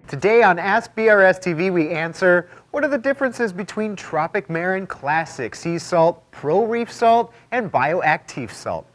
Today on Ask BRStv we answer, what are the differences between Tropic Marin Classic Sea Salt, Pro Reef Salt, and Bio-Actif Salt?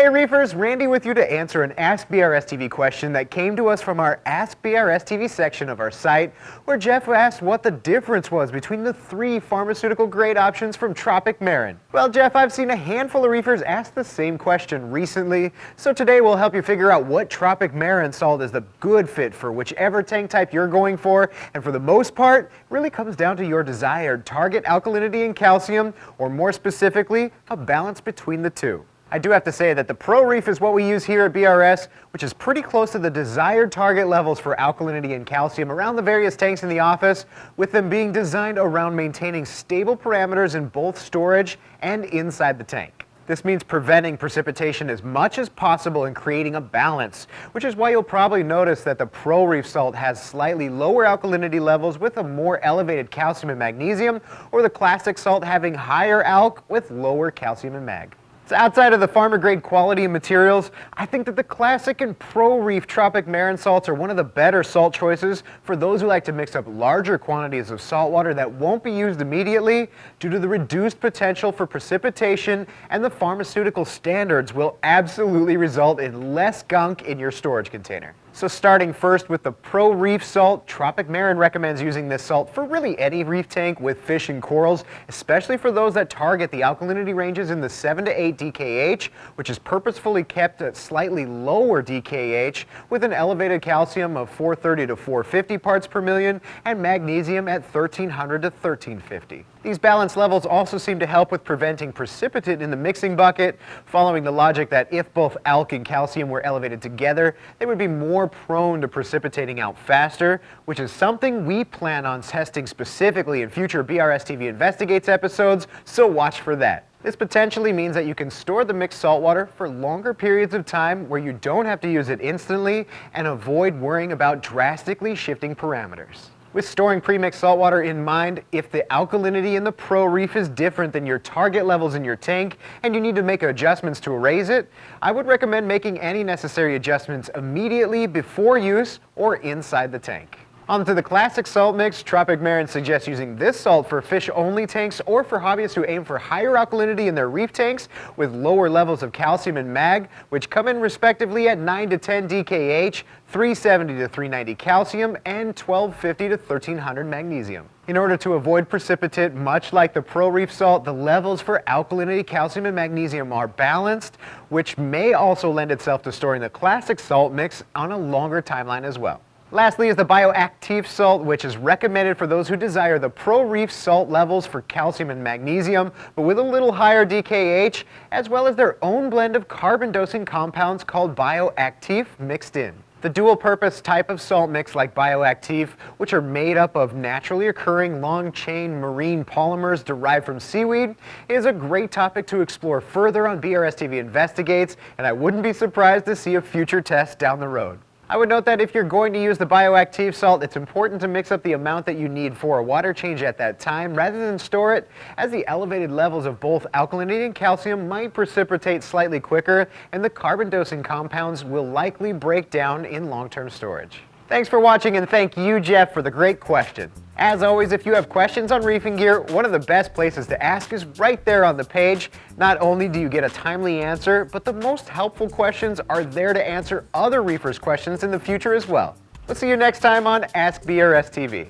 Hey Reefers, Randy with you to answer an Ask BRStv question that came to us from our Ask BRStv section of our site, where Jeff asked what the difference was between the three pharmaceutical grade options from Tropic Marin. Well Jeff, I've seen a handful of reefers ask the same question recently, so today we'll help you figure out what Tropic Marin salt is the good fit for whichever tank type you're going for, and for the most part, it really comes down to your desired target alkalinity and calcium, or more specifically, a balance between the two. I do have to say that the Pro Reef is what we use here at BRS, which is pretty close to the desired target levels for alkalinity and calcium around the various tanks in the office, with them being designed around maintaining stable parameters in both storage and inside the tank. This means preventing precipitation as much as possible and creating a balance, which is why you'll probably notice that the Pro Reef Salt has slightly lower alkalinity levels with a more elevated calcium and magnesium, or the Classic Salt having higher alk with lower calcium and mag. So outside of the farmer grade quality and materials, I think that the Classic and Pro Reef Tropic Marin salts are one of the better salt choices for those who like to mix up larger quantities of salt water that won't be used immediately due to the reduced potential for precipitation, and the pharmaceutical standards will absolutely result in less gunk in your storage container. So starting first with the Pro Reef Salt, Tropic Marin recommends using this salt for really any reef tank with fish and corals, especially for those that target the alkalinity ranges in the 7 to 8 DKH, which is purposefully kept at slightly lower DKH with an elevated calcium of 430 to 450 parts per million and magnesium at 1300 to 1350. These balanced levels also seem to help with preventing precipitate in the mixing bucket, following the logic that if both alk and calcium were elevated together, they would be more prone to precipitating out faster, which is something we plan on testing specifically in future BRStv Investigates episodes, so watch for that. This potentially means that you can store the mixed saltwater for longer periods of time where you don't have to use it instantly and avoid worrying about drastically shifting parameters. With storing premixed saltwater in mind, if the alkalinity in the Pro Reef is different than your target levels in your tank and you need to make adjustments to raise it, I would recommend making any necessary adjustments immediately before use or inside the tank. Onto the Classic Salt mix, Tropic Marin suggests using this salt for fish-only tanks or for hobbyists who aim for higher alkalinity in their reef tanks with lower levels of calcium and mag, which come in respectively at 9 to 10 DKH, 370 to 390 calcium, and 1250 to 1300 magnesium. In order to avoid precipitate, much like the Pro Reef Salt, the levels for alkalinity, calcium, and magnesium are balanced, which may also lend itself to storing the Classic Salt mix on a longer timeline as well. Lastly is the Bio-Actif Salt, which is recommended for those who desire the Pro Reef Salt levels for calcium and magnesium, but with a little higher DKH, as well as their own blend of carbon dosing compounds called Bio-Actif mixed in. The dual-purpose type of salt mix like Bio-Actif, which are made up of naturally occurring long-chain marine polymers derived from seaweed, is a great topic to explore further on BRStv Investigates, and I wouldn't be surprised to see a future test down the road. I would note that if you're going to use the Bio-Actif salt, it's important to mix up the amount that you need for a water change at that time rather than store it, as the elevated levels of both alkalinity and calcium might precipitate slightly quicker, and the carbon dosing compounds will likely break down in long-term storage. Thanks for watching, and thank you, Jeff, for the great question. As always, if you have questions on reefing gear, one of the best places to ask is right there on the page. Not only do you get a timely answer, but the most helpful questions are there to answer other reefers' questions in the future as well. We'll see you next time on Ask BRStv.